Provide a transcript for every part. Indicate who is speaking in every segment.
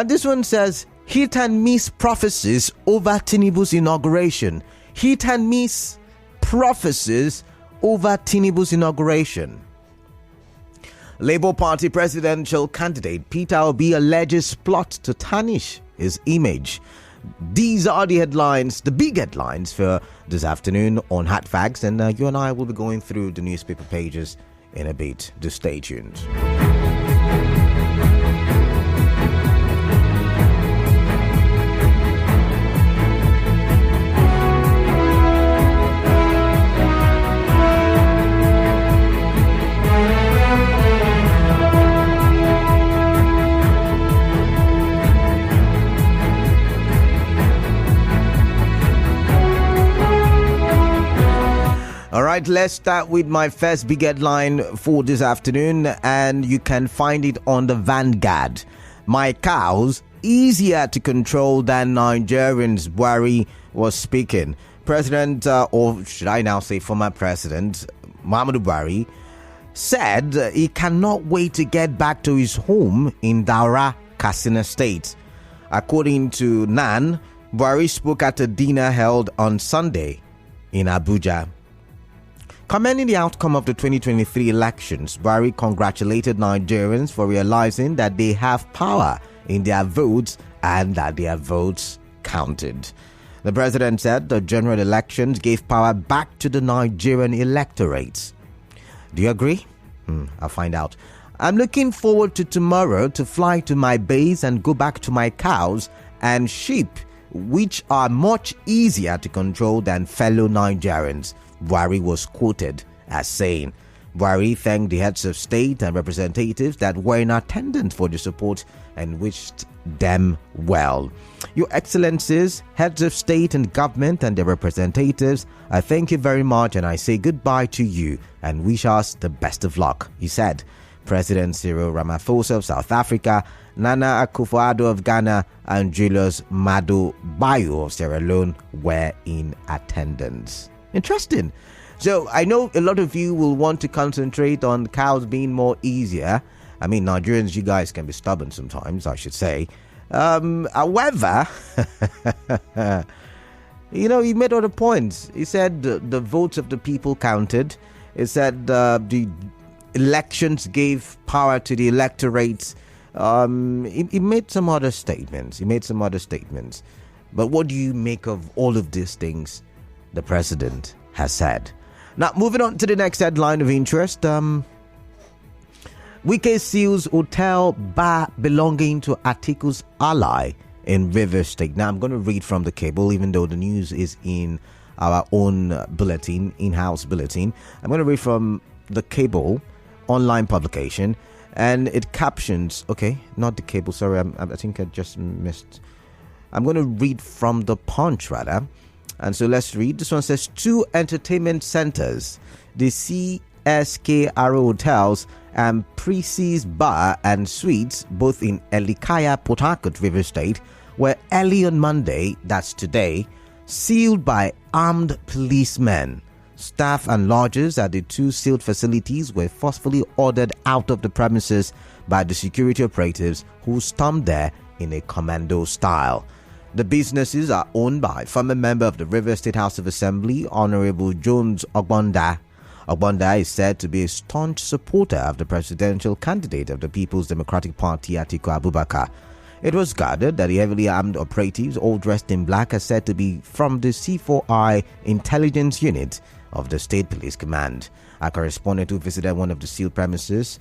Speaker 1: This one says, hit and miss prophecies over Tinubu's inauguration. Hit and miss prophecies over Tinubu's inauguration. Labour Party presidential candidate Peter Obi alleges plot to tarnish his image. These are the headlines, the big headlines for this afternoon on Hot Facts, and you and I will be going through the newspaper pages in a bit. Just stay tuned. All right, let's start with my first big headline for this afternoon, and you can find it on the Vanguard. My cows easier to control than Nigerians, Buhari was speaking. President, or should I now say former President, Muhammadu Buhari, said he cannot wait to get back to his home in Daura, Katsina State. According to NAN, Buhari spoke at a dinner held on Sunday in Abuja. Commenting the outcome of the 2023 elections, Buhari congratulated Nigerians for realizing that they have power in their votes and that their votes counted. The president said the general elections gave power back to the Nigerian electorate. Do you agree? I'll find out. I'm looking forward to tomorrow to fly to my base and go back to my cows and sheep, which are much easier to control than fellow Nigerians, Buhari was quoted as saying. Buhari thanked the heads of state and representatives that were in attendance for the support and wished them well. Your Excellencies, heads of state and government and their representatives, I thank you very much and I say goodbye to you and wish us the best of luck, he said. President Cyril Ramaphosa of South Africa, Nana Akufo-Addo of Ghana, and Julius Maado Bio of Sierra Leone were in attendance. Interesting. So I know a lot of you will want to concentrate on cows being more easier. I mean, Nigerians, you guys can be stubborn sometimes, I should say. However, he made other points. He said the votes of the people counted. He said the elections gave power to the electorate. He made some other statements. But what do you make of all of these things the president has said? Now, moving on to the next headline of interest. Wike seals hotel bar belonging to Atiku's ally in Rivers State. Now, I'm going to read from the cable, even though the news is in our own bulletin, in-house bulletin. I'm going to read from the cable online publication, and it captions, okay, not the cable, sorry, I think I just missed. I'm going to read from the Punch, rather. And so let's read. This one says, 2 entertainment centers, the CSKRO hotels and Precies Bar and Suites, both in Elikaya, Port Harcourt, River State, were early on Monday, that's today, sealed by armed policemen. Staff and lodgers at the 2 sealed facilities were forcefully ordered out of the premises by the security operatives who stormed there in a commando style. The businesses are owned by former member of the River State House of Assembly, Honorable Jones Ogbonda. Ogbonda is said to be a staunch supporter of the presidential candidate of the People's Democratic Party, Atiku Abubakar. It was gathered that the heavily armed operatives, all dressed in black, are said to be from the C4I intelligence unit of the State Police Command. A correspondent who visited one of the sealed premises,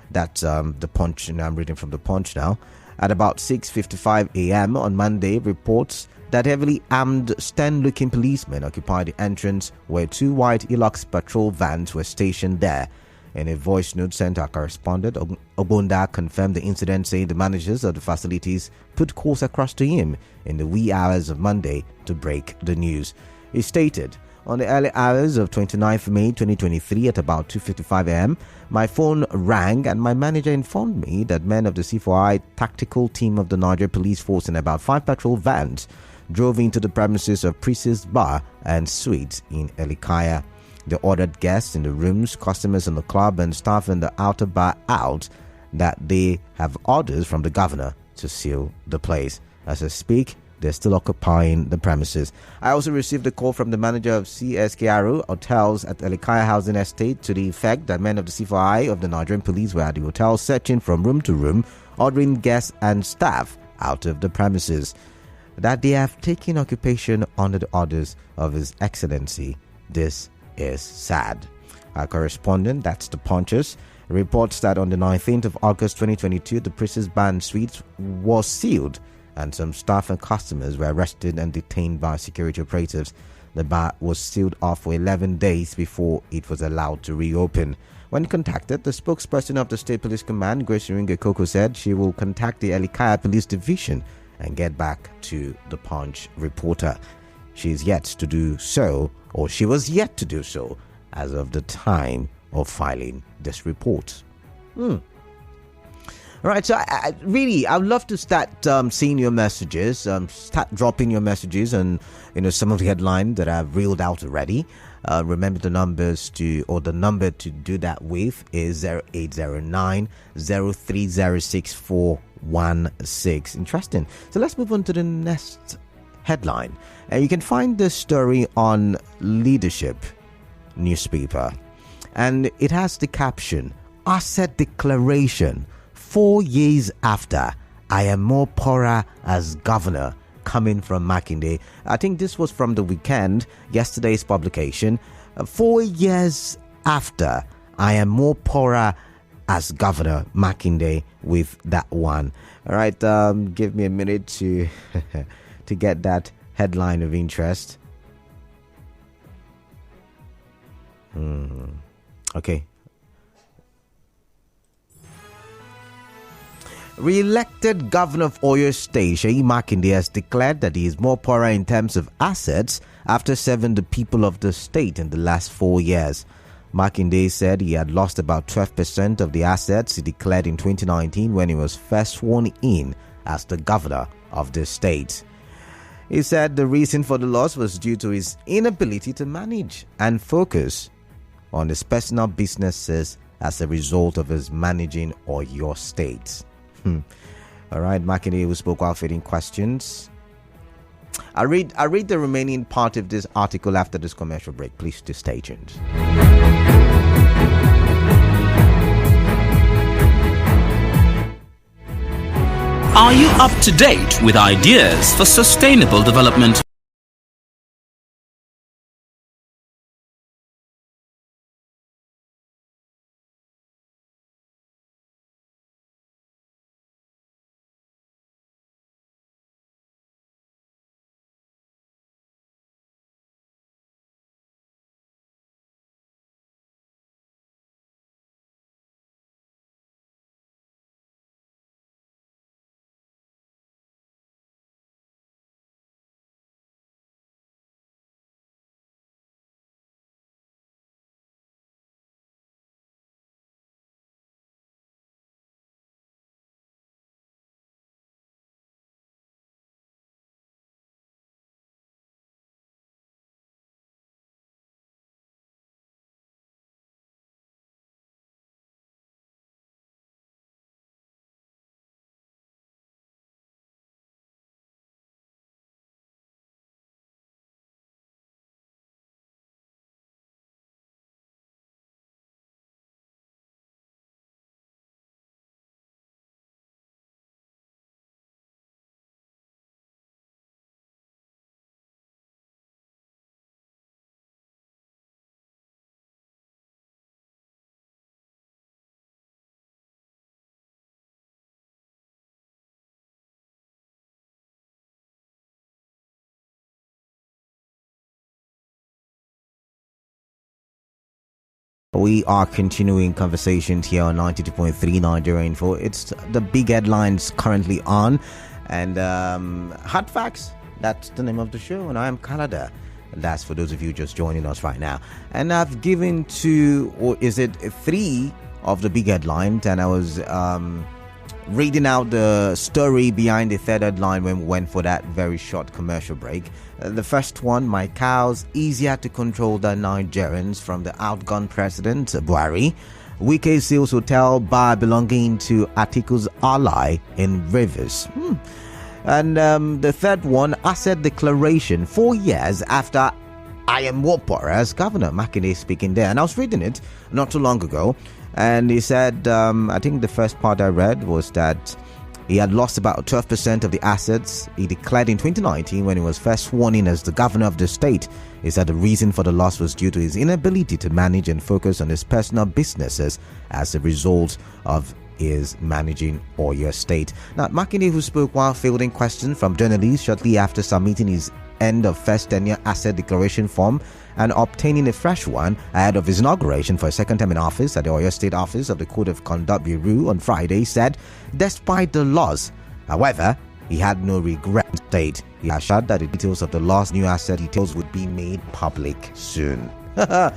Speaker 1: that's the Punch, and I'm reading from the Punch now, at about 6:55 a.m. on Monday, reports that heavily armed, stern-looking policemen occupied the entrance where 2 white Hilux patrol vans were stationed there. In a voice note sent to our correspondent, Ogbonda confirmed the incident, saying the managers of the facilities put calls across to him in the wee hours of Monday to break the news. He stated, on the early hours of 29th May 2023 at about 2:55 a.m., my phone rang and my manager informed me that men of the C4I tactical team of the Niger Police Force in about 5 patrol vans drove into the premises of Precies Bar and Suites in Elikaya. They ordered guests in the rooms, customers in the club, and staff in the outer bar out that they have orders from the governor to seal the place. As I speak, they're still occupying the premises. I also received a call from the manager of CSKRO hotels at Elikaya Housing Estate to the effect that men of the C4I of the Nigerian police were at the hotel searching from room to room, ordering guests and staff out of the premises. That they have taken occupation under the orders of His Excellency. This is sad. Our correspondent, that's the Punches, reports that on the 19th of August 2022, the Princess Band Suite was sealed and some staff and customers were arrested and detained by security operatives. The bar was sealed off for 11 days before it was allowed to reopen. When contacted, the spokesperson of the State Police Command, Grace Iringe-Koko, said she will contact the Elikaya Police Division and get back to the Punch reporter. She is yet to do so, or she was yet to do so, as of the time of filing this report. All right, so I would love to start seeing your messages, start dropping your messages, and some of the headlines that I've reeled out already. Remember the number to do that with is 0809 0306416. Interesting. So let's move on to the next headline. And you can find this story on Leadership newspaper, and it has the caption, "Asset Declaration 4 years after, I am more poorer as governor," coming from Makinde. I think this was from the weekend, yesterday's publication. 4 years after, I am more poorer as governor, Makinde, with that one. All right, give me a minute to to get that headline of interest. Okay. Re-elected governor of Oyo State, Seyi Makinde, has declared that he is more poorer in terms of assets after serving the people of the state in the last 4 years. Makinde said he had lost about 12% of the assets he declared in 2019 when he was first sworn in as the governor of the state. He said the reason for the loss was due to his inability to manage and focus on his personal businesses as a result of his managing Oyo State. All right, Makinde, who spoke while fielding questions. I'll read the remaining part of this article after this commercial break. Please do stay tuned.
Speaker 2: Are you up to date with ideas for sustainable development?
Speaker 1: We are continuing conversations here on 92.3 Nigeria Info. It's the big headlines currently on. And Hot Facts, that's the name of the show. And I am Canada. That's for those of you just joining us right now. And I've given three of the big headlines. And I was reading out the story behind the third headline when we went for that very short commercial break. The first one, my cows easier to control than Nigerians, from the outgone president Buhari. Wike seals hotel bar belonging to Atiku's ally in Rivers. And the third one, asset declaration 4 years after I am Wopper as Governor. Makinde speaking there. And I was reading it not too long ago. And he said, I think the first part I read was that he had lost about 12% of the assets he declared in 2019 when he was first sworn in as the governor of the state. He said the reason for the loss was due to his inability to manage and focus on his personal businesses as a result of his managing Oyo State. Now, Makinde, who spoke while fielding questions from journalists shortly after submitting his end of first tenure asset declaration form and obtaining a fresh one ahead of his inauguration for a second term in office at the Oyo State office of the Code of Conduct Bureau on Friday, said despite the loss, however, he had no regret. He assured that the details of the lost new asset details would be made public soon. I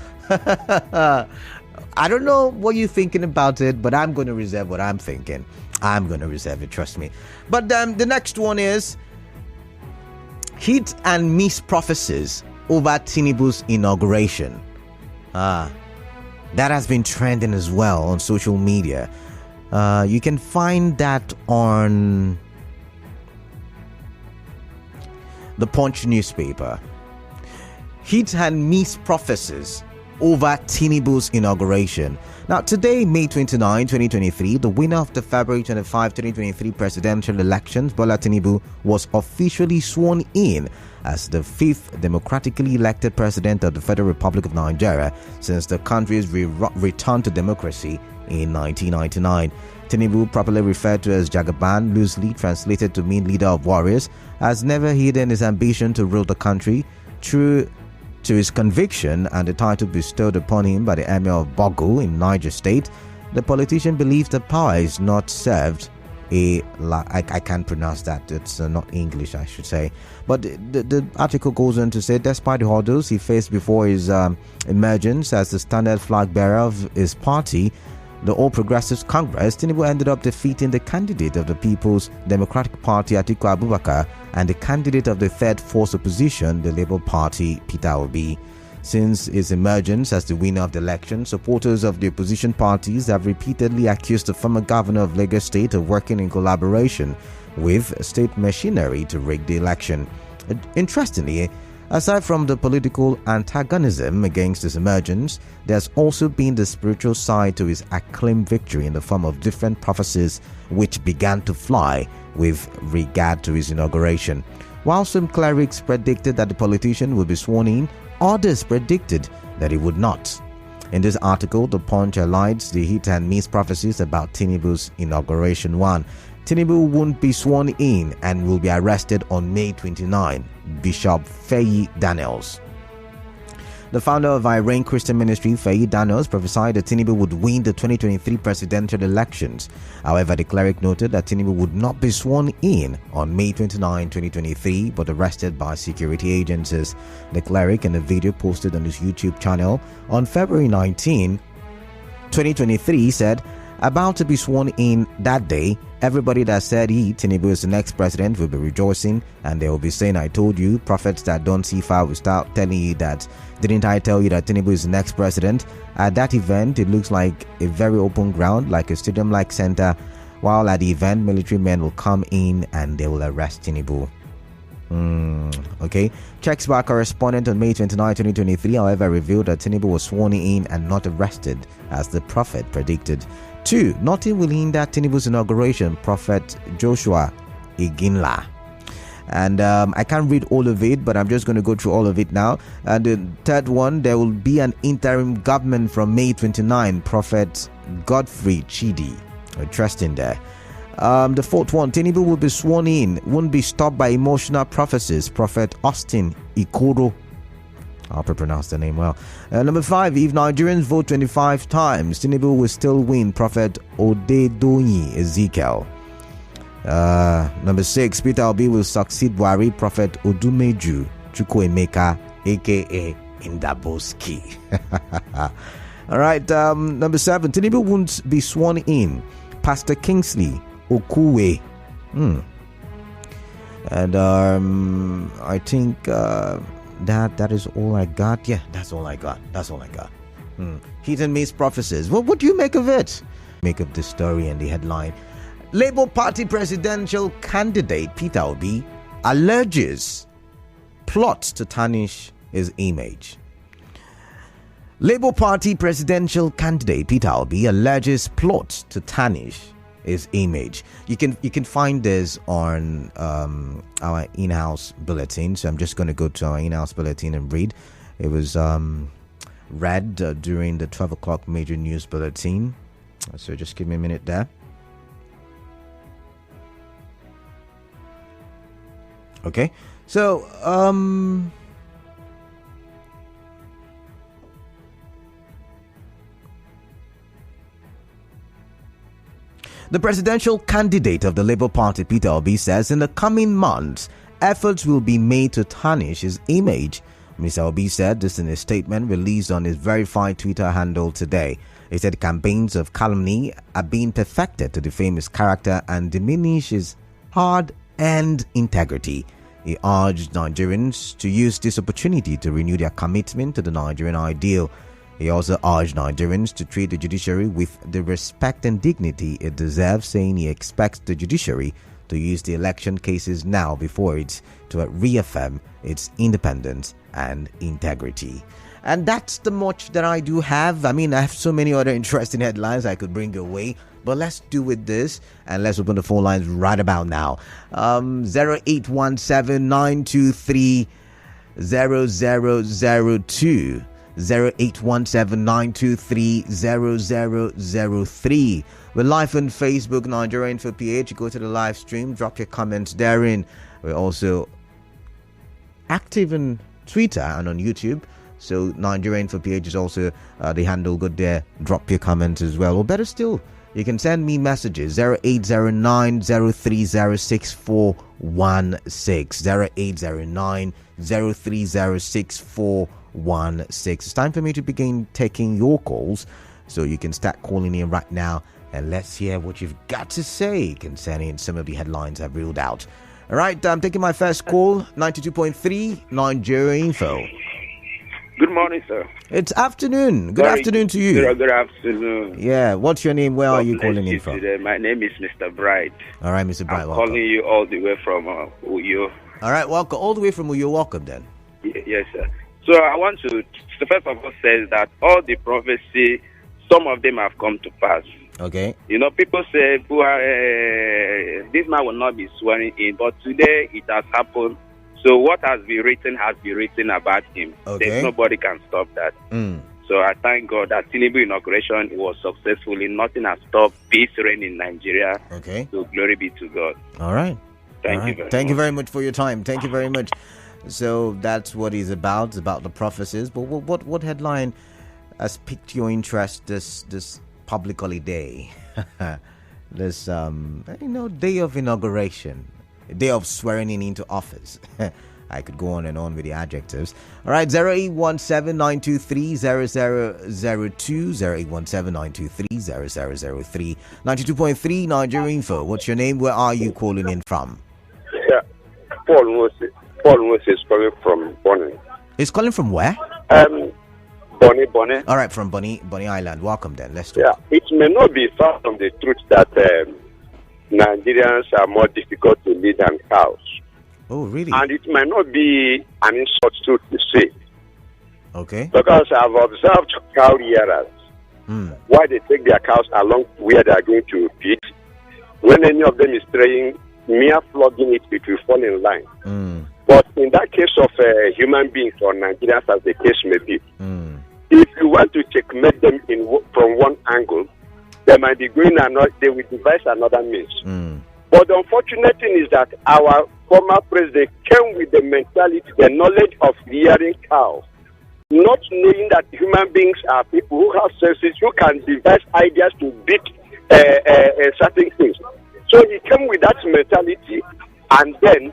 Speaker 1: don't know what you're thinking about it, but I'm going to reserve what I'm thinking. I'm going to reserve it, trust me. But the next one is hit and miss prophecies over Tinubu's inauguration. That has been trending as well on social media. You can find that on the Punch newspaper. Hit and miss prophecies over Tinubu's inauguration. Now, today, May 29, 2023, the winner of the February 25, 2023 presidential elections, Bola Tinubu, was officially sworn in as the fifth democratically elected president of the Federal Republic of Nigeria since the country's return to democracy in 1999. Tinubu, properly referred to as Jagaban, loosely translated to mean leader of warriors, has never hidden his ambition to rule the country. True to his conviction and the title bestowed upon him by the Emir of Bogo in Niger State, the politician believes that power is not served. I can't pronounce that. It's not English, I should say. But the article goes on to say, despite the hurdles he faced before his emergence as the standard flag bearer of his party, the All Progressives Congress, Tinubu ended up defeating the candidate of the People's Democratic Party, Atiku Abubakar, and the candidate of the third force opposition, the Labour Party, Peter Obi. Since his emergence as the winner of the election, supporters of the opposition parties have repeatedly accused the former governor of Lagos State of working in collaboration with state machinery to rig the election. Interestingly, aside from the political antagonism against his emergence, there's also been the spiritual side to his acclaimed victory in the form of different prophecies which began to fly with regard to his inauguration. While some clerics predicted that the politician would be sworn in, others predicted that he would not. In this article, The Punch highlights the hit and miss prophecies about Tinubu's inauguration. 1. Tinubu won't be sworn in and will be arrested on May 29. Bishop Feyi Daniels. The founder of Irene Christian Ministry, Feyi Daniels, prophesied that Tinubu would win the 2023 presidential elections. However, the cleric noted that Tinubu would not be sworn in on May 29, 2023, but arrested by security agencies. The cleric, in a video posted on his YouTube channel on February 19, 2023, said, about to be sworn in that day, everybody that said Tinubu is the next president will be rejoicing, and they will be saying, I told you. Prophets that don't see far will start telling you that. Didn't I tell you that Tinubu is the next president? At that event, it looks like a very open ground, like a stadium-like center, while at the event, military men will come in and they will arrest Tinubu. Okay. Checks by correspondent on May 29, 2023, however, revealed that Tinubu was sworn in and not arrested, as the prophet predicted. 2. Nothing will hinder Tinubu's inauguration, Prophet Joshua Iginla. And I can't read all of it, but I'm just going to go through all of it now. And the third one, there will be an interim government from May 29, Prophet Godfrey Chidi. Interesting there. The fourth one, Tinubu will be sworn in, won't be stopped by emotional prophecies, Prophet Austin Ikoro. I hope I pronounced the name well. Number 5, if Nigerians vote 25 times, Tinubu will still win, Prophet Odedoyin Ezekiel. Number 6, Peter Obi will succeed Buhari, Prophet Odumeju Chukwuemeka, aka Indaboski. Alright, number 7, Tinubu won't be sworn in, Pastor Kingsley Okuwe. And I think that is all I got. Yeah, that's all I got. Hit and miss prophecies. What do you make of it? Make of the story and the headline. Labour Party presidential candidate Peter Obi alleges plots to tarnish his image. Labour Party presidential candidate Peter Obi alleges plots to tarnish his image. You can find this on our in-house bulletin. So I'm just going to go to our in-house bulletin and read. It was read during the 12 o'clock major news bulletin. So just give me a minute there. Okay. So the presidential candidate of the Labour Party, Peter Obi, says in the coming months, efforts will be made to tarnish his image. Mr. Obi said this in a statement released on his verified Twitter handle today. He said campaigns of calumny are being perfected to defame his character and diminish his hard-earned integrity. He urged Nigerians to use this opportunity to renew their commitment to the Nigerian ideal. He also urged Nigerians to treat the judiciary with the respect and dignity it deserves, saying he expects the judiciary to use the election cases now before it to reaffirm its independence and integrity. And that's the much that I do have. I mean, I have so many other interesting headlines I could bring your way, but let's do with this and let's open the phone lines right about now. 0817 923 0002. 0817-923-0003. We're live on Facebook, Nigerian for PH. Go to the live stream, drop your comments therein. We're also active on Twitter and on YouTube. So Nigerian for PH is also the handle. Go there, drop your comments as well. Or better still, you can send me messages 0809 0306416 0809 0306416. It's time for me to begin taking your calls, so you can start calling in right now and let's hear what you've got to say concerning some of the headlines I've reeled out. All right, I'm taking my first call. 92.3 Nigeria Info.
Speaker 3: Good morning, sir.
Speaker 1: It's afternoon. Good afternoon to you.
Speaker 3: Good afternoon.
Speaker 1: Yeah, what's your name? Where are you calling in from?
Speaker 3: Today. My name is Mr. Bright.
Speaker 1: All right, Mr. Bright,
Speaker 3: I'm
Speaker 1: welcome.
Speaker 3: calling you all the way from Uyo.
Speaker 1: All right, welcome. All the way from Uyo, welcome then.
Speaker 3: Yes, sir. So I want to first of all say that all the prophecy, some of them have come to pass.
Speaker 1: Okay.
Speaker 3: You know, people say this man will not be swearing in, but today it has happened. So what has been written about him.
Speaker 1: Okay.
Speaker 3: There's nobody can stop that. So I thank God that Tinubu inauguration was successfully. Nothing has stopped peace reign in Nigeria.
Speaker 1: Okay.
Speaker 3: So glory be to God.
Speaker 1: All right.
Speaker 3: Thank you very much.
Speaker 1: Thank you very much for your time. Thank you very much. So that's what it's about the prophecies. But what headline has piqued your interest this public holiday? This day of inauguration, day of swearing in into office. I could go on and on with the adjectives. All right, 0817-923-0002, 0817-923-0003, 92.3 Nigeria Info. What's your name? Where are you calling in from?
Speaker 4: Yeah, Paul Moses is calling from Bonny.
Speaker 1: He's calling from where?
Speaker 4: Bonny.
Speaker 1: All right, from Bonny Island. Welcome then. Let's talk.
Speaker 4: Yeah, it may not be far from the truth that Nigerians are more difficult to lead than cows.
Speaker 1: Oh, really?
Speaker 4: And it might not be an insult to say.
Speaker 1: Okay.
Speaker 4: Because I've observed cow rearers. Why they take their cows along where they are going to feed. When any of them is straying, mere flogging it will fall in line. But in that case of human beings or Nigerians, as the case may be, if you want to checkmate them from one angle, they might be going they will devise another means. But the unfortunate thing is that our former president came with the mentality, the knowledge of rearing cows, not knowing that human beings are people who have senses, who can devise ideas to beat certain things. So he came with that mentality and then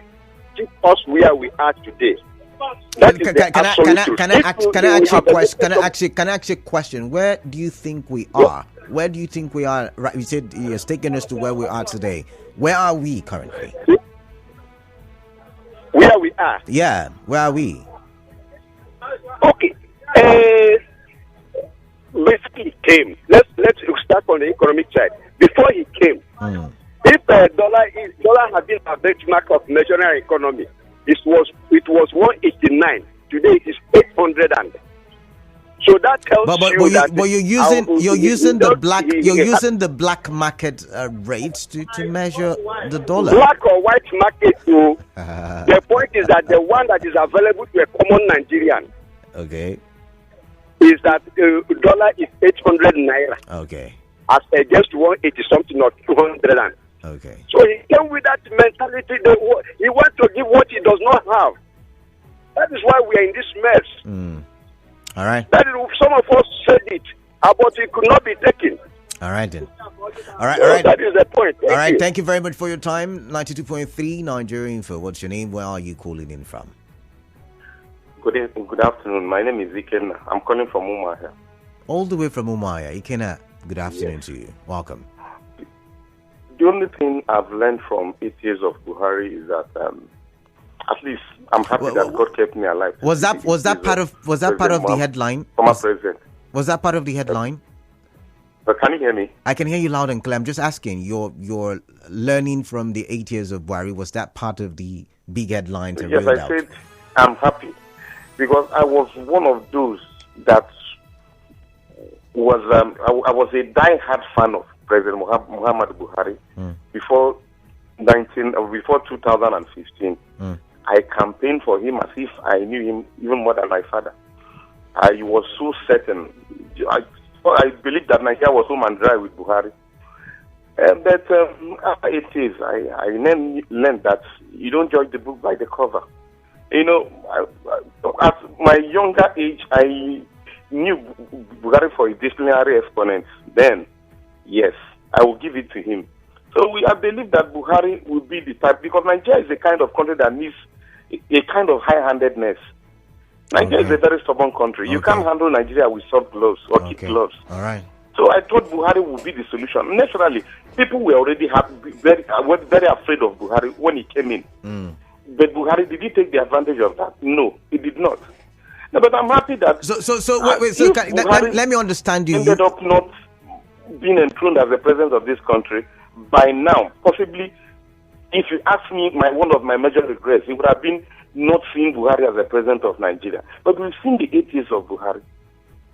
Speaker 4: took us where we are today.
Speaker 1: Can I ask you a question? Where do you think we are? Where do you think we are? Right, you said you're taking us to where we are today. Where are we currently?
Speaker 4: Where we are?
Speaker 1: Yeah, where are we?
Speaker 4: Okay. basically he came. Let's start on the economic side. Before he came, if dollar had been a benchmark of national economy, it was 189. Today it is 800 and. So that tells you that.
Speaker 1: But you're using the black market rates to measure the dollar.
Speaker 4: Black or white market. So the point is that the one that is available to a common Nigerian.
Speaker 1: Okay.
Speaker 4: Is that dollar is 800 naira.
Speaker 1: Okay.
Speaker 4: As against 180 something or 200 and.
Speaker 1: Okay.
Speaker 4: So he came with that mentality. He wants to give what he does not have. That is why we are in this mess.
Speaker 1: All right.
Speaker 4: That is, some of us said it, but it could not be taken.
Speaker 1: All right then. All right.
Speaker 4: That is the point.
Speaker 1: All right. Thank you very much for your time. 92.3 Nigerian Info. What's your name? Where are you calling in from?
Speaker 5: Good afternoon. My name is Ikena. I'm calling from Umuahia.
Speaker 1: All the way from Umuahia. Ikena, good afternoon to you. Welcome.
Speaker 5: The only thing I've learned from 8 years of Buhari is that at least I'm happy that God kept me alive.
Speaker 1: Was that part of the headline?
Speaker 5: Former president.
Speaker 1: Was that part of the headline?
Speaker 5: But can you hear me?
Speaker 1: I can hear you loud and clear. I'm just asking, your learning from the 8 years of Buhari, was that part of the big headline to
Speaker 5: Yes,
Speaker 1: read
Speaker 5: I
Speaker 1: out?
Speaker 5: said I'm happy because I was one of those that was I was a die-hard fan of President Muhammad Buhari before 2015. I campaigned for him as if I knew him even more than my father. I was so certain. I believed that Nigeria was home and dry with Buhari. But after 8 years, I learned that you don't judge the book by the cover. You know, at my younger age, I knew Buhari for his disciplinary exponents. Then, yes, I will give it to him. So I believe that Buhari will be the type, because Nigeria is a kind of country that needs a kind of high-handedness. Nigeria is a very stubborn country. You can't handle Nigeria with soft gloves or kid gloves.
Speaker 1: All right.
Speaker 5: So I thought Buhari would be the solution. Naturally, people were already very afraid of Buhari when he came in. But Buhari, did he take the advantage of that? No, he did not. No, but I'm happy that...
Speaker 1: Let me understand you.
Speaker 5: Ended up not being enthroned as the president of this country. By now, possibly, if you ask me, one of my major regrets, it would have been not seeing Buhari as the president of Nigeria. But we've seen the 8 years of Buhari.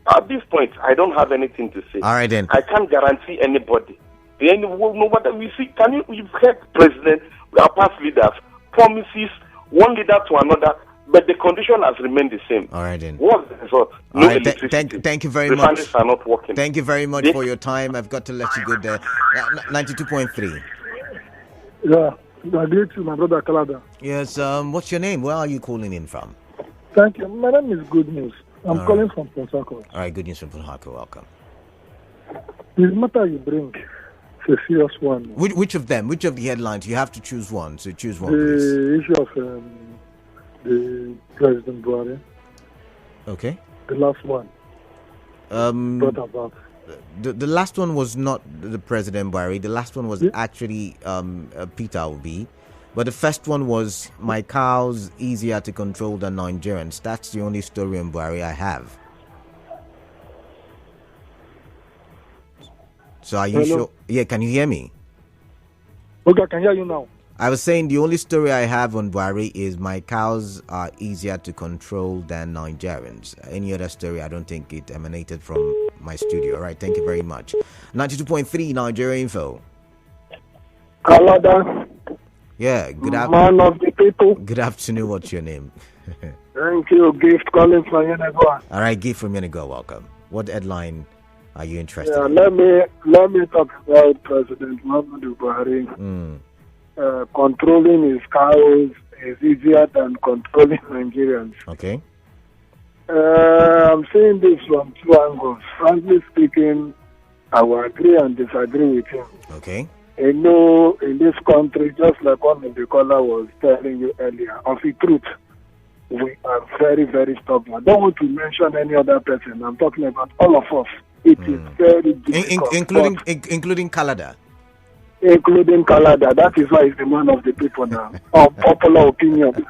Speaker 5: At this point, I don't have anything to say.
Speaker 1: All right, then.
Speaker 5: I can't guarantee anybody. No matter we see, you've heard president, our past leaders, promises one leader to another, but the condition has remained the same.
Speaker 1: All right, then.
Speaker 5: What's the result?
Speaker 1: No electricity. Thank you very much.
Speaker 5: Refineries are not working.
Speaker 1: Thank you very much for your time. I've got to let you go there. 92.3.
Speaker 6: Yeah, I agree to my brother Kalada.
Speaker 1: Yes, what's your name? Where are you calling in from?
Speaker 6: Thank you. My name is Good News. I'm calling from Port Harcourt.
Speaker 1: All right, Good News from Port Harcourt. Welcome.
Speaker 6: This matter you bring is a serious one.
Speaker 1: Which of them? Which of the headlines? You have to choose one. So choose one,
Speaker 6: the
Speaker 1: please.
Speaker 6: issue of the President Buhari.
Speaker 1: Okay.
Speaker 6: The last one. Brought about.
Speaker 1: The last one was not the President Buhari. The last one was actually Peter Obi. But the first one was my cows easier to control than Nigerians. That's the only story on Buhari I have. So are you sure? Yeah, can you hear me?
Speaker 6: Okay, I can hear you now.
Speaker 1: I was saying the only story I have on Buhari is my cows are easier to control than Nigerians. Any other story, I don't think it emanated from my studio. All right, thank you very much. 92.3 Nigeria Info.
Speaker 6: Kalada.
Speaker 1: Yeah,
Speaker 6: man of the people.
Speaker 1: Good afternoon. What's your name?
Speaker 6: Thank you. Gift calling from Yenagoa.
Speaker 1: All right, Gift from Yenagoa. Welcome. What headline are you interested in?
Speaker 6: Let me talk about President Muhammadu Buhari. Controlling his cows is easier than controlling Nigerians.
Speaker 1: Okay.
Speaker 6: I'm saying this from two angles. Frankly speaking, I will agree and disagree with him.
Speaker 1: Okay.
Speaker 6: I know in this country, just like one of the caller was telling you earlier, of the truth, we are very, very stubborn. I don't want to mention any other person. I'm talking about all of us. It is very difficult.
Speaker 1: Including Kalada.
Speaker 6: Including Kalada. That is why he's the man of the people now. Of popular opinion.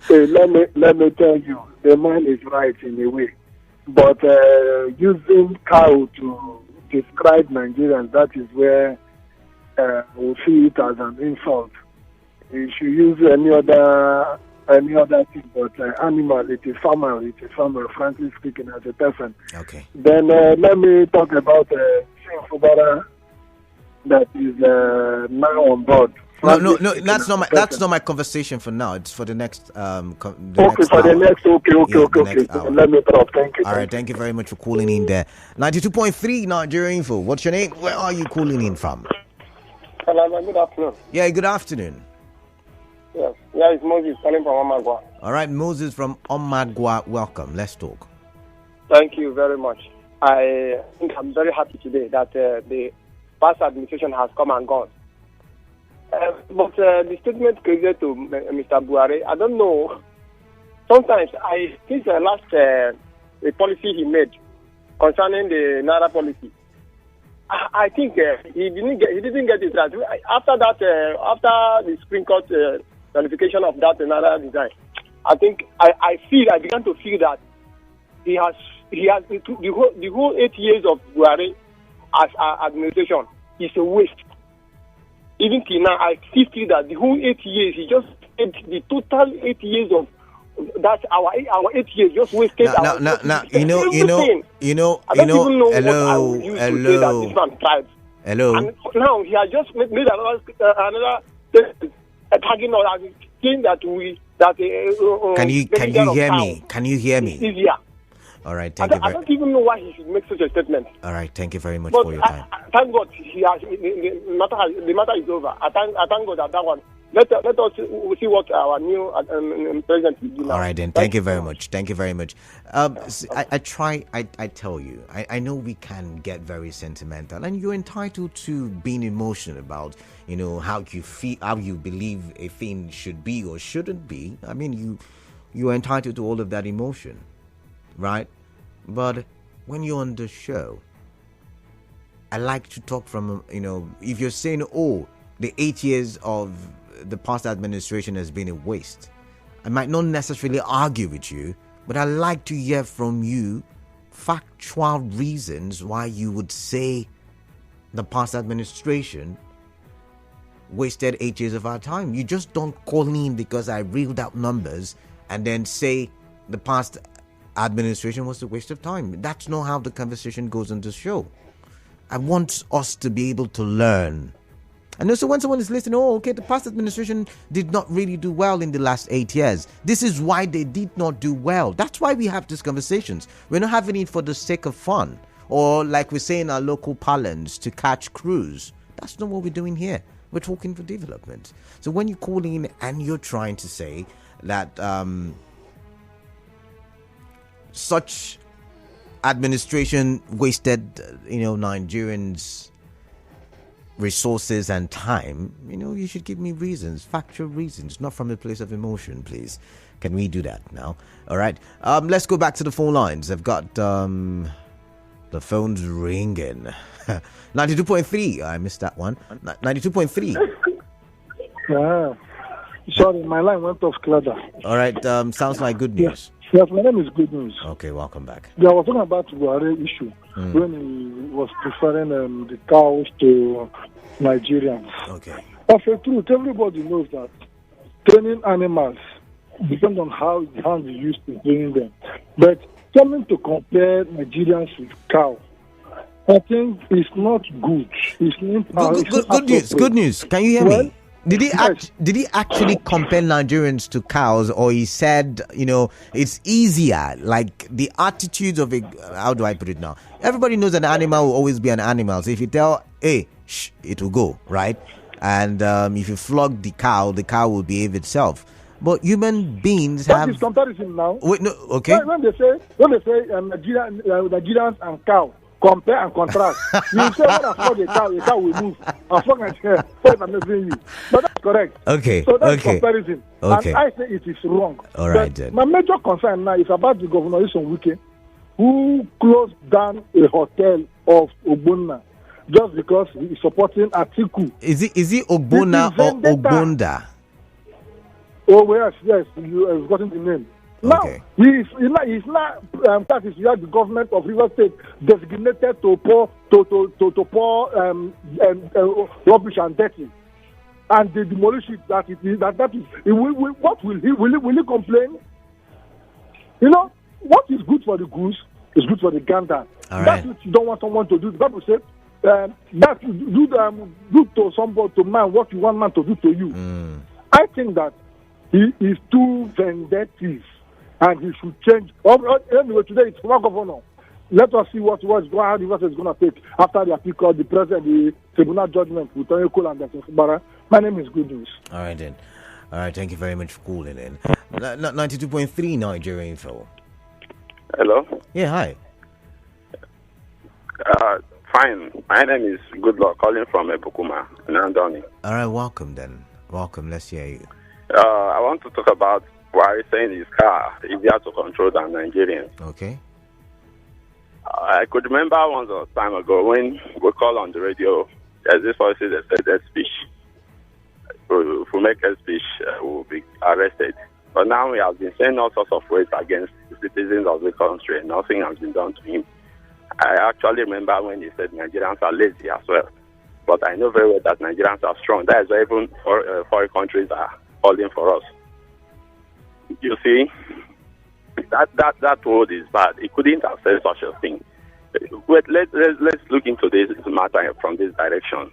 Speaker 6: So let me tell you, the man is right in a way. But using cow to describe Nigerians, that is where we see it as an insult. You should use any other thing, but animal, it is farmer, frankly speaking, as a person.
Speaker 1: Okay.
Speaker 6: Then let me talk about Fubara that is now on board.
Speaker 1: No, that's not my conversation for now. It's for the next
Speaker 6: Okay.
Speaker 1: Let
Speaker 6: me talk. Thank you.
Speaker 1: All right, thank you very much for calling in there. 92.3 Nigeria Info. What's your name? Where are you calling in from?
Speaker 7: Hello, good afternoon.
Speaker 1: Yeah, good afternoon.
Speaker 7: Yes, it's Moses calling from Omagwa.
Speaker 1: All right, Moses from Omagwa, welcome. Let's talk.
Speaker 7: Thank you very much. I think I'm very happy today that the past administration has come and gone. But the statement created to Mr. Buhari, I don't know. Sometimes I think the last the policy he made concerning the Naira policy, I think he didn't get it right. After that, after the Supreme Court notification of that Naira design, I think I began to feel that he has the whole 8 years of Buhari as administration is a waste. Even till now, I still feel that the whole 8 years, he just spent the total 8 years of that our 8 years just wasted.
Speaker 1: I don't even know what I would use to say that this man tried. Hello.
Speaker 7: And now he has just made another tagging or saying that
Speaker 1: Can you hear me? Can you hear me?
Speaker 7: It's easier.
Speaker 1: All right,
Speaker 7: I don't even know why he should make such a statement.
Speaker 1: All right, thank you very much for your time.
Speaker 7: Thank God the matter is over. I thank God that one. Let us see what our new president will do now.
Speaker 1: All right, then. Thank you very much. Thank you very much. I tell you, I know we can get very sentimental, and you're entitled to being emotional about, how you feel, how you believe a thing should be or shouldn't be. I mean, you're entitled to all of that emotion. Right? But when you're on the show, I like to talk from, if you're saying, the 8 years of the past administration has been a waste, I might not necessarily argue with you, but I like to hear from you factual reasons why you would say the past administration wasted 8 years of our time. You just don't call in because I reeled out numbers and then say the past administration was a waste of time. That's not how the conversation goes on the show. I want us to be able to learn. And also when someone is listening, the past administration did not really do well in the last 8 years. This is why they did not do well. That's why we have these conversations. We're not having it for the sake of fun, or like we say in our local parlance, to catch crews. That's not what we're doing here. We're talking for development. So when you call in and you're trying to say that such administration wasted, Nigerians' resources and time, you should give me reasons, factual reasons, not from a place of emotion, please. Can we do that now? All right. Let's go back to the phone lines. I've got the phones ringing. 92.3. I missed that one. 92.3.
Speaker 6: Sorry, my line went off, Claudia.
Speaker 1: All right. Sounds like good news.
Speaker 6: Yes, my name is Good News.
Speaker 1: Okay, welcome back.
Speaker 6: Yeah, I was talking about the Buhari issue when he was preferring the cows to Nigerians.
Speaker 1: Okay.
Speaker 6: Of a truth, everybody knows that training animals depends on how the hands you use to train them. But coming to compare Nigerians with cows, I think it's not good.
Speaker 1: Good news. Can you hear me? Did he actually compare Nigerians to cows, or he said, it's easier, like the attitudes of how do I put it now? Everybody knows an animal will always be an animal. So if you tell, hey, shh, it will go, right? And if you flog the cow will behave itself. But human beings have...
Speaker 6: That is comparison now.
Speaker 1: Wait, no, okay.
Speaker 6: When they say Nigerians and cow, compare and contrast. You say when I flog a cow will move. I flog a chair, so I'm not saying you. But that's correct.
Speaker 1: Okay.
Speaker 6: So that's comparison.
Speaker 1: Okay.
Speaker 6: And I say it is wrong.
Speaker 1: All right, then.
Speaker 6: My major concern now is about the governor Wike, who closed down a hotel of Ogbonna just because he is supporting Atiku.
Speaker 1: Is it Ogbonna or Ogbonda?
Speaker 6: Oh, yes, you have gotten the name. Now,
Speaker 1: Okay.
Speaker 6: he's not that is where the government of River State designated to pour rubbish and dirty, and they demolish it. That is what will he complain? You know, what is good for the goose is good for the gander.
Speaker 1: All
Speaker 6: That's
Speaker 1: right.
Speaker 6: what you don't want someone to do. The Bible says that do to somebody, to man, what you want man to do to you. I think that he is too vindictive, and he should change. Anyway, today it's former governor. Let us see how the Rivers is going to take after the appeal, the president, the tribunal judgment with Tony Cole and Bara. My name is Good News.
Speaker 1: All right then. All right. Thank you very much for calling in. 92.3 Nigeria Info.
Speaker 8: Hello.
Speaker 1: Yeah. Hi.
Speaker 8: Fine. My name is Goodluck, calling from Ebukuma, Nandoni.
Speaker 1: All right. Welcome then. Welcome. Let's hear you.
Speaker 8: I want to talk about Buhari saying his car is easier to control than Nigerians.
Speaker 1: Okay.
Speaker 8: I could remember once a time ago when we call on the radio, there's this voice that said that speech. If we make a speech, we'll be arrested. But now we have been saying all sorts of words against the citizens of the country, and nothing has been done to him. I actually remember when he said Nigerians are lazy as well. But I know very well that Nigerians are strong. That is why even foreign countries are calling for us. You see, that word is bad. He couldn't have said such a thing. Wait, let's look into this matter from this direction.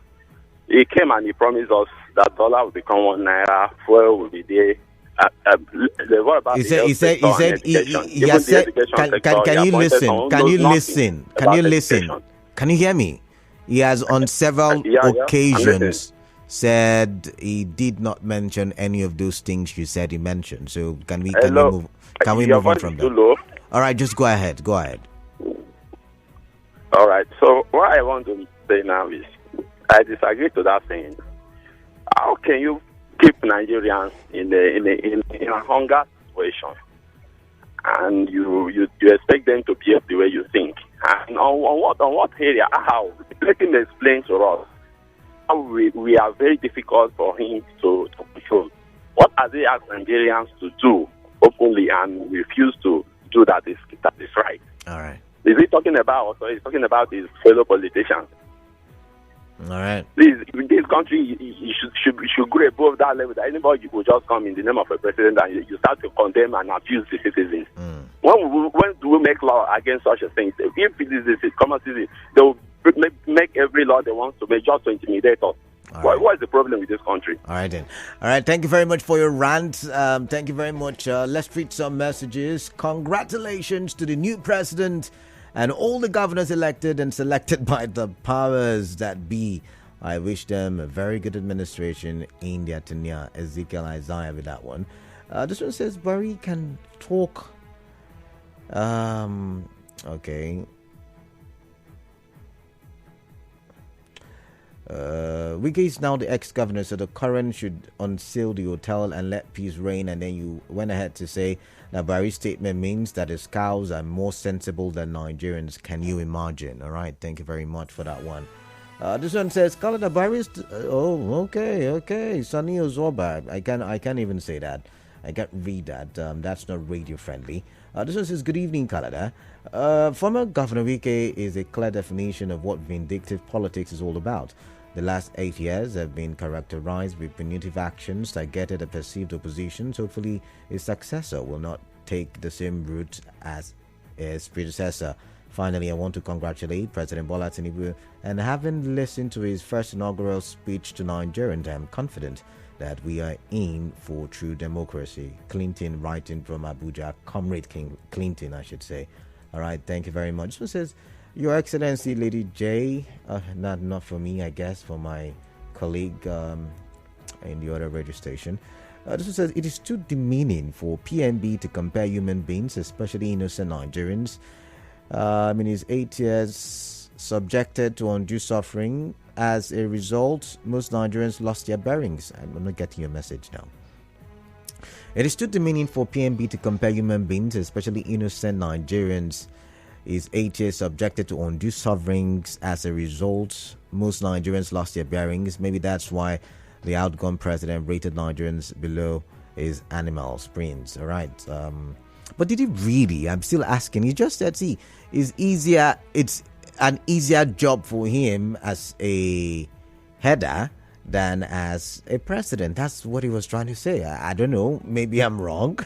Speaker 8: He came and he promised us that dollar will become 1 naira, fuel will be there. What about
Speaker 1: he said, can you listen? Can you hear me? He has on several occasions said he did not mention any of those things you said he mentioned. So can we move on from that? All right, just go ahead.
Speaker 8: All right. So what I want to say now is I disagree to that saying. How can you keep Nigerians in a hunger situation, and you expect them to behave the way you think? And on what area? How? Let him explain to us. How we are very difficult for him to control. What are they ask Nigerians to do openly and refuse to do that is right?
Speaker 1: All right.
Speaker 8: Is he talking about? Or he's talking about his fellow politicians?
Speaker 1: All right.
Speaker 8: Please, in this country, you should go above that level. That anybody will just come in the name of a president and you start to condemn and abuse the citizens. When do we make law against such a thing? If it is a common citizen, they will make every law they want to make just to intimidate us. What is the problem with this country?
Speaker 1: All right then. All right. Thank you very much for your rant. Thank you very much. Let's read some messages. Congratulations to the new president and all the governors elected and selected by the powers that be. I wish them a very good administration in their tenure. Ezekiel Isaiah with that one. This one says Buhari can talk. Okay. Wike is now the ex-governor, so the current should unseal the hotel and let peace reign. And then you went ahead to say that Buhari's statement means that his cows are more sensible than Nigerians. Can you imagine? All right, thank you very much for that one. This one says, Kalada Buhari's... okay. Sunny Ozoba. I can't even say that. I can't read that. That's not radio friendly. This one says, good evening, Kalada. Former Governor Wike is a clear definition of what vindictive politics is all about. The last 8 years have been characterized with punitive actions targeted at perceived oppositions. Hopefully, his successor will not take the same route as his predecessor. Finally, I want to congratulate President Bola Tinubu, and having listened to his first inaugural speech to Nigerians, I am confident that we are in for true democracy. Clinton writing from Abuja, Comrade Clinton, I should say. All right, thank you very much. This one says, Your Excellency, Lady J, not for me, I guess, for my colleague in the other radio station. This one says, it is too demeaning for PNB to compare human beings, especially innocent Nigerians. In his 8 years, subjected to undue suffering. As a result, most Nigerians lost their bearings. I'm not getting your message now. It is too demeaning for PNB to compare human beings, especially innocent Nigerians. Is 8 years subjected to undue sufferings. As a result, most Nigerians lost their bearings. Maybe that's why the outgone president rated Nigerians below his animal sprints. All right. But did he really? I'm still asking. He just said, see, it's an easier job for him as a header than as a president. That's what he was trying to say. I don't know. Maybe I'm wrong,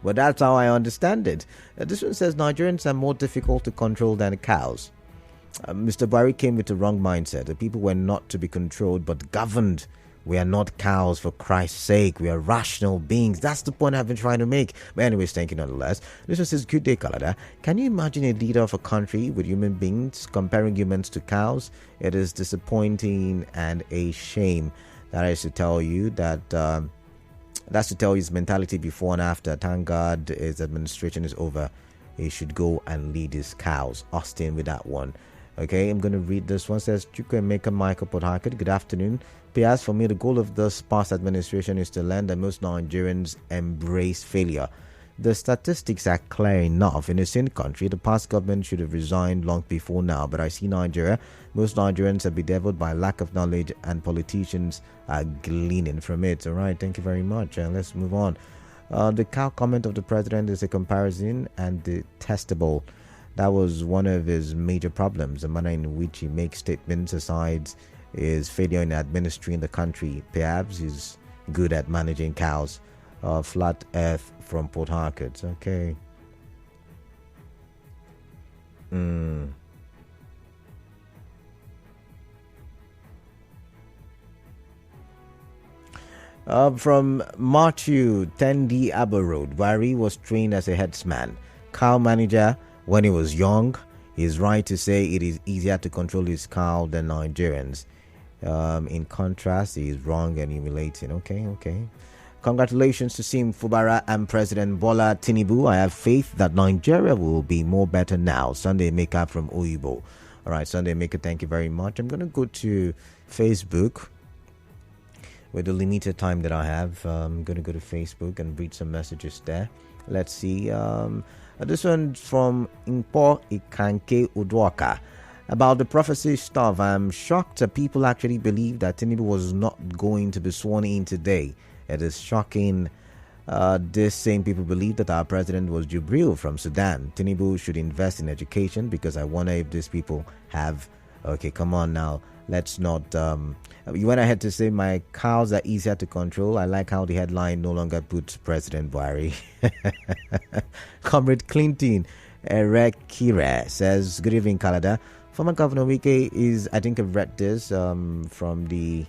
Speaker 1: but that's how I understand it. This one says Nigerians are more difficult to control than cows. Mr. Buhari came with the wrong mindset. The people were not to be controlled but governed. We are not cows, for Christ's sake. We are rational beings. That's the point I've been trying to make. But anyways, thank you nonetheless. This one says, good day, Canada. Can you imagine a leader of a country with human beings comparing humans to cows? It is disappointing and a shame. That is to tell you that that's to tell you his mentality before and after. Thank God his administration is over. He should go and lead his cows. Austin with that one. Okay, I'm going to read this one. It says, Chukwemeka Michael Port Harcourt. Good afternoon. P.S. For me, the goal of this past administration is to learn that most Nigerians embrace failure. The statistics are clear enough. In the same country, the past government should have resigned long before now. But I see Nigeria. Most Nigerians are bedeviled by lack of knowledge, and politicians are gleaning from it. All right, thank you very much. Let's move on. The cow comment of the president is a comparison and detestable. That was one of his major problems, the manner in which he makes statements aside his failure in administering the country. Perhaps he's good at managing cows. Flat Earth from Port Harcourt. Okay. From Matthew 10D Abba Road, Buhari was trained as a headsman, cow manager when he was young. He's right to say it is easier to control his cow than Nigerians. In contrast, he is wrong and humiliating. Okay. Congratulations to Sim Fubara and President Bola Tinubu. I have faith that Nigeria will be more better now. Sunday Maker from Oyibo. All right, Sunday Maker, thank you very much. I'm going to go to Facebook with the limited time that I have. I'm going to go to Facebook and read some messages there. Let's see. This one from Impo Ikanke Udwaka. About the prophecy stuff, I'm shocked that people actually believe that Tinubu was not going to be sworn in today. It is shocking. These same people believe that our president was Jubril from Sudan. Tinubu should invest in education, because I wonder if these people have... Okay, come on now. Let's not... you went ahead to say my cows are easier to control. I like how the headline no longer puts President Buhari. Comrade Clinton Erekire says, good evening, Canada. Former Governor Wike is, I think I've read this from the...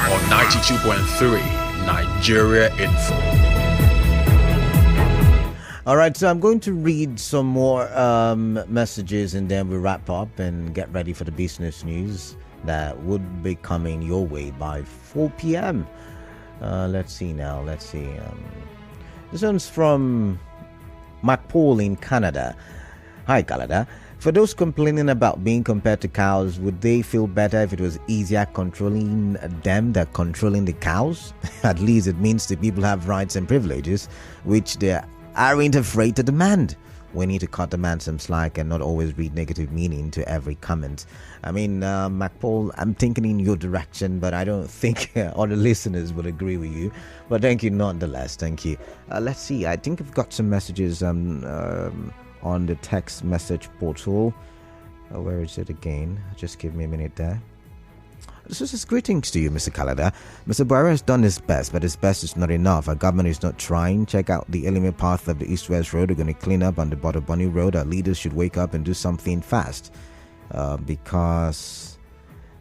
Speaker 9: On 92.3 Nigeria Info.
Speaker 1: All right, so I'm going to read some more messages and then we'll wrap up and get ready for the business news that would be coming your way by 4 p.m. Let's see now. This one's from McPaul in Canada. Hi, Canada. For those complaining about being compared to cows, would they feel better if it was easier controlling them than controlling the cows? At least it means the people have rights and privileges, which they aren't afraid to demand. We need to cut the man some slack and not always read negative meaning to every comment. I mean, McPaul, I'm thinking in your direction, but I don't think all the listeners would agree with you. But thank you nonetheless. Thank you. Let's see. I think I've got some messages on the text message portal. Where is it again? Just give me a minute there. This is greetings to you, Mr. Kalada. Mr. Buhari has done his best, but his best is not enough. Our government is not trying. Check out the element path of the East-West Road. We're going to clean up on the Border Bunny Road. Our leaders should wake up and do something fast because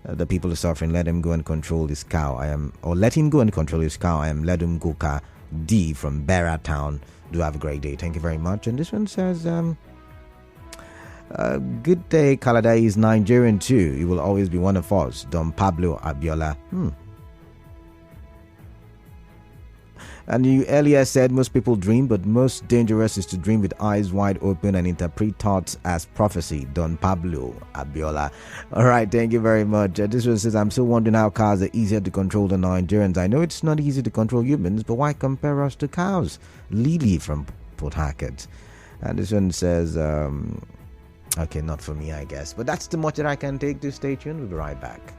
Speaker 1: the people are suffering. Let him go and control his cow. Let him go and control his cow. I am Ledum Goka D from Beara Town. Do have a great day. Thank you very much. And this one says, good day, Kalada is Nigerian too. He will always be one of us. Don Pablo Abiola. And you earlier said most people dream, but most dangerous is to dream with eyes wide open and interpret thoughts as prophecy. Don Pablo Abiola. All right, thank you very much. This one says, I'm still wondering how cars are easier to control than Nigerians. I know it's not easy to control humans, but why compare us to cows? Lily from Port Harcourt. And this one says, okay, not for me, I guess. But that's the much that I can take. To stay tuned. We'll be right back.